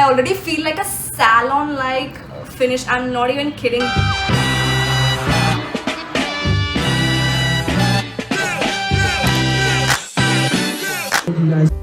already feel like a salon-like finish. I'm not even kidding.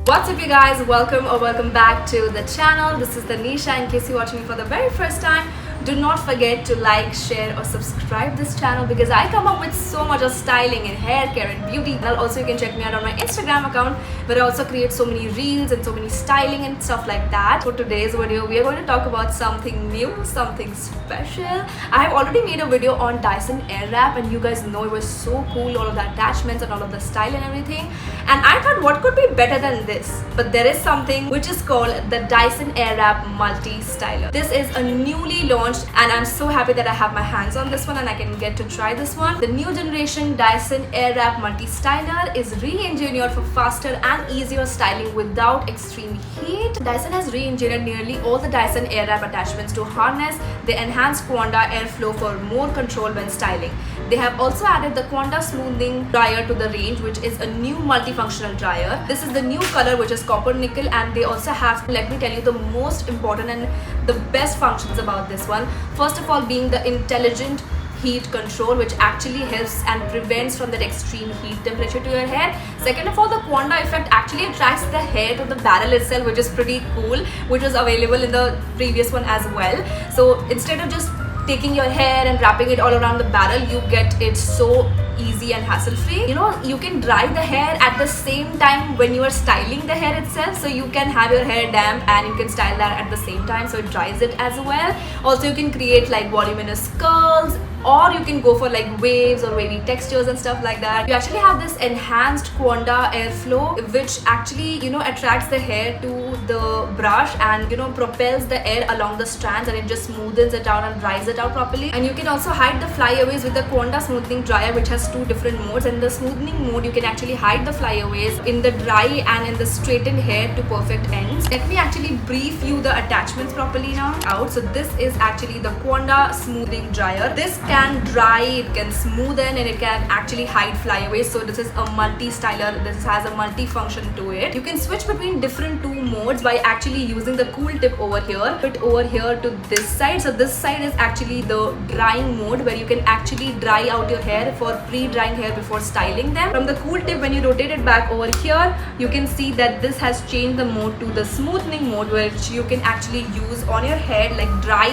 What's up you guys, welcome back to the channel. This is Tanisha. In case you're watching me for the very first time, do not forget to like, share or subscribe this channel because I come up with so much of styling and hair care and beauty. And also you can check me out on my Instagram account where I also create so many reels and so many styling and stuff like that. For today's video, we are going to talk about something new, something special. I have already made a video on Dyson Airwrap and you guys know it was so cool, all of the attachments and all of the style and everything. And I thought what could be better than this? But there is something which is called the Dyson Airwrap Multi-styler. This is a newly launched and I'm so happy that I have my hands on this one and I can get to try this one. The new generation Dyson Airwrap Multi-styler is re-engineered for faster and easier styling without extreme heat. Dyson has re-engineered nearly all the Dyson Airwrap attachments to harness the enhanced Coanda airflow for more control when styling. They have also added the Coanda smoothing dryer to the range, which is a new multifunctional dryer. This is the new color, which is copper nickel, and they also have, let me tell you, the most important and the best functions about this one. First of all, being the intelligent heat control, which actually helps and prevents from that extreme heat temperature to your hair. Second of all, the Coanda effect actually attracts the hair to the barrel itself, which is pretty cool, which was available in the previous one as well. So instead of just taking your hair and wrapping it all around the barrel, you get it so easy and hassle-free. You know, you can dry the hair at the same time when you are styling the hair itself, so you can have your hair damp and you can style that at the same time, so it dries it as well. Also, you can create like voluminous curls, or you can go for like waves or wavy textures and stuff like that. You actually have this enhanced Coanda airflow, which actually, you know, attracts the hair to the brush and, you know, propels the air along the strands, and it just smoothens it out and dries it out properly. And you can also hide the flyaways with the Coanda smoothing dryer, which has two different modes. In the smoothing mode, you can actually hide the flyaways in the dry and in the straightened hair to perfect ends. Let me actually brief you the attachments properly now out. So this is actually the Coanda smoothing dryer. This can dry, it can smoothen, and it can actually hide flyaways. So this is a multi-styler. This has a multi-function to it. You can switch between different two modes by actually using the cool tip over here, put over here to this side. So this side is actually the drying mode, where you can actually dry out your hair for pre-drying hair before styling them. From the cool tip, when you rotate it back over here, you can see that this has changed the mode to the smoothing mode, which you can actually use on your head, like dry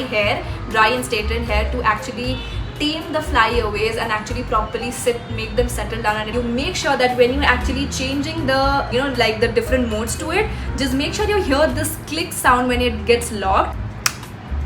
and straightened hair, to actually tame the flyaways and actually properly make them settle down. And you make sure that when you're actually changing the, you know, like the different modes to it, just make sure you hear this click sound when it gets locked.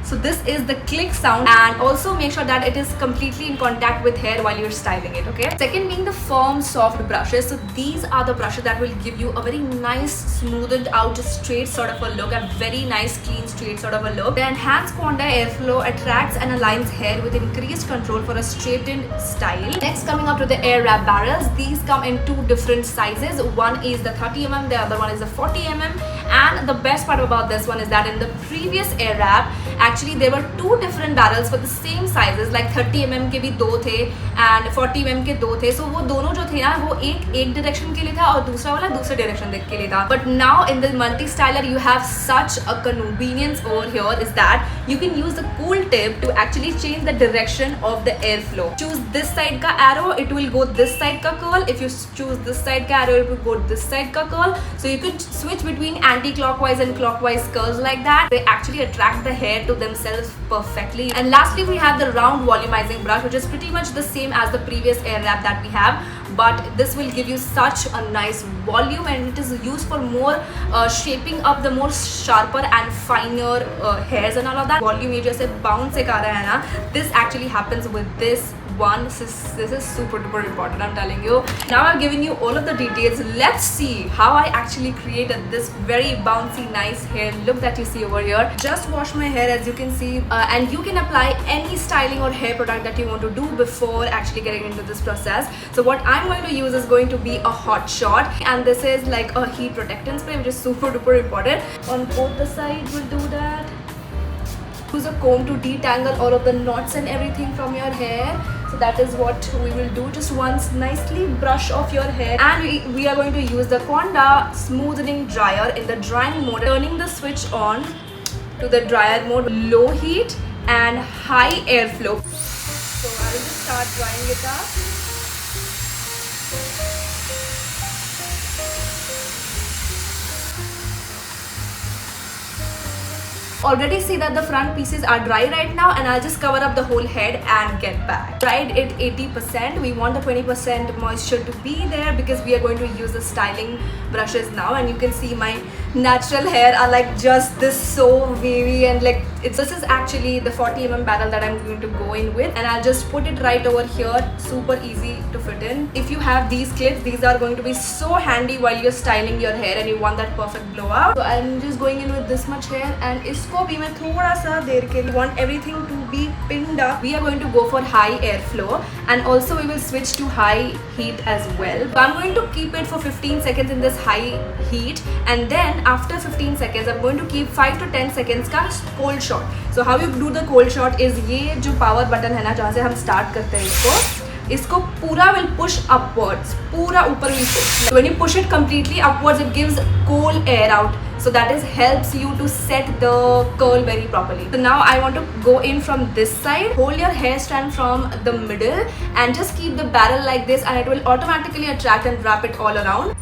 So this is the click sound, and also make sure that it is completely in contact with hair while you're styling it, okay? Second being the firm, soft brushes. So these are the brushes that will give you a very nice, smoothed out, straight sort of a look, a very nice, clean, straight sort of a look. The enhanced Coanda airflow attracts and aligns hair with increased control for a straightened style. Next, coming up to the Airwrap barrels. These come in two different sizes. One is the 30mm, the other one is the 40mm. And the best part about this one is that in the previous Airwrap, actually there were two different barrels for the same sizes, like 30mm के भी दो थे and 40mm के दो थे. So वो दोनों जो थे ना, वो एक direction के लिए था और दूसरा वाला दूसरे direction के लिए था. But now in the multi-styler, you have such a convenience over here, is that you can use the cool tip to actually change the direction of the airflow. Choose this side का arrow, it will go this side का curl. If you choose this side का arrow, it will go this side का curl. So you could switch between anti-clockwise and clockwise curls like that. They actually attract the hair to themselves perfectly. And lastly, we have the round volumizing brush, which is pretty much the same as the previous Airwrap that we have, but this will give you such a nice volume, and it is used for more shaping up the more sharper and finer hairs and all of that. Volume ये जैसे bounce से आ रहा है ना, this actually happens with this one. This is super duper important, I'm telling you. Now I've given you all of the details. Let's see how I actually created this very bouncy, nice hair look that you see over here. Just wash my hair, as you can see, and you can apply any styling or hair product that you want to do before actually getting into this process. So what I'm going to use is going to be a hot shot, and this is like a heat protectant spray, which is super duper important. On both the sides, we'll do that. Use a comb to detangle all of the knots and everything from your hair. So that is what we will do. Just once nicely brush off your hair, and we are going to use the Coanda smoothing dryer in the drying mode. Turning the switch on, to the dryer mode, low heat and high airflow. So I will just start drying it up. Already see that the front pieces are dry right now, and I'll just cover up the whole head and get back. Dried it 80%. We want the 20% moisture to be there because we are going to use the styling brushes now, and you can see my natural hair are like just this, so wavy, and like this is actually the 40mm barrel that I'm going to go in with, and I'll just put it right over here. Super easy to fit in. If you have these clips, these are going to be so handy while you're styling your hair and you want that perfect blowout. So I'm just going in with this much hair, and इसको भी मैं थोड़ा सा देर के लिए want everything to be pinned up. We are going to go for high airflow, and also we will switch to high heat as well. So I'm going to keep it for 15 seconds in this high heat, and then after 15 seconds I'm going to keep 5 to 10 seconds का cold shot. So how you do the cold shot is ये जो power button है ना, जहाँ से हम start करते हैं इसको पूरा will push upwards, पूरा ऊपर will push. So when you push it completely upwards, it gives cold air out. So that is helps you to set the curl very properly. So now I want to go in from this side. Hold your hair strand from the middle and just keep the barrel like this, and it will automatically attract and wrap it all around.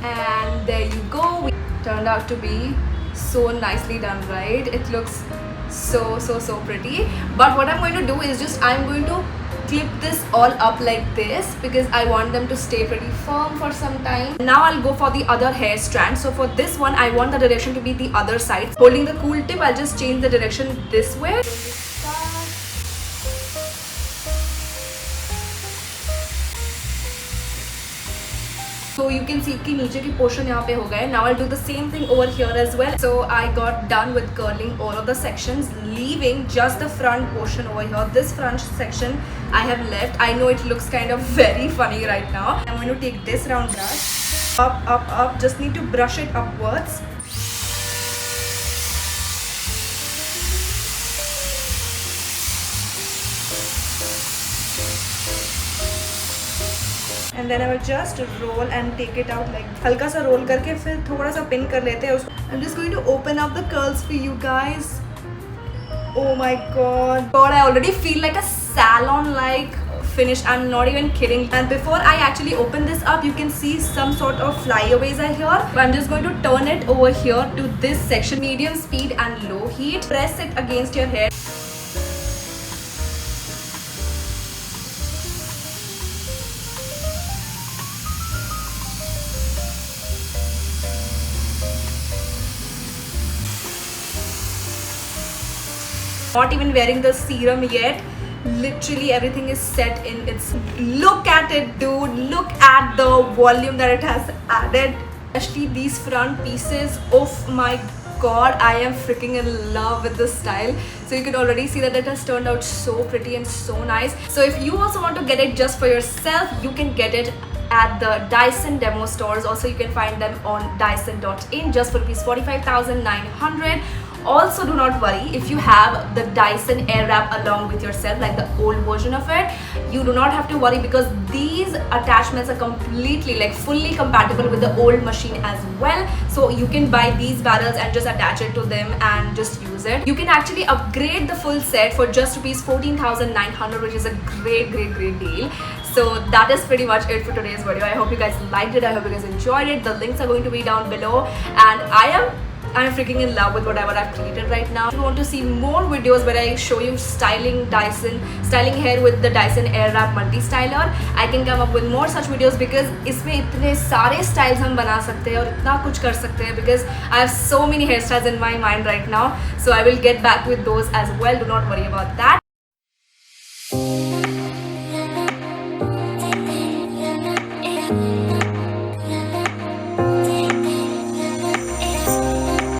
And there you go. We turned out to be so nicely done, right? It looks so pretty. But what I'm going to do is just I'm going to clip this all up like this because I want them to stay pretty firm for some time. Now I'll go for the other hair strand. So for this one, I want the direction to be the other side. Holding the cool tip, I'll just change the direction this way. So you can see कि नीचे की portion यहाँ पे हो गए. Now I'll do the same thing over here as well. So I got done with curling all of the sections, leaving just the front portion over here. This front section I have left. I know it looks kind of very funny right now. I'm going to take this round brush, up. Just need to brush it upwards. And then I will just roll and take it out like हल्का सा roll करके फिर थोड़ा सा pin कर लेते हैं उसको. I'm just going to open up the curls for you guys. Oh my god, I already feel like a salon-like finish. I'm not even kidding. And before I actually open this up, you can see some sort of flyaways are here. I'm just going to turn it over here to this section, medium speed and low heat. Press it against your hair. Not even wearing the serum yet. Literally everything is set in its. Look at it, dude. Look at the volume that it has added. Especially these front pieces. Oh my god, I am freaking in love with this style. So you can already see that it has turned out so pretty and so nice. So if you also want to get it just for yourself, you can get it at the Dyson demo stores. Also you can find them on dyson.in just for ₹45,900. Also do not worry if you have the Dyson Airwrap along with yourself, like the old version of it. You do not have to worry because these attachments are completely like fully compatible with the old machine as well. So you can buy these barrels and just attach it to them and just use it. You can actually upgrade the full set for just ₹14,900, which is a great deal. So that is pretty much it for today's video. I hope you guys liked it. I hope you guys enjoyed it. The links are going to be down below, and I'm freaking in love with whatever I've created right now. If you want to see more videos where I show you styling hair with the Dyson Airwrap Multi-styler, I can come up with more such videos because इसमें इतने सारे styles हम बना सकते हैं और इतना कुछ कर सकते हैं because I have so many hairstyles in my mind right now. So I will get back with those as well. Do not worry about that.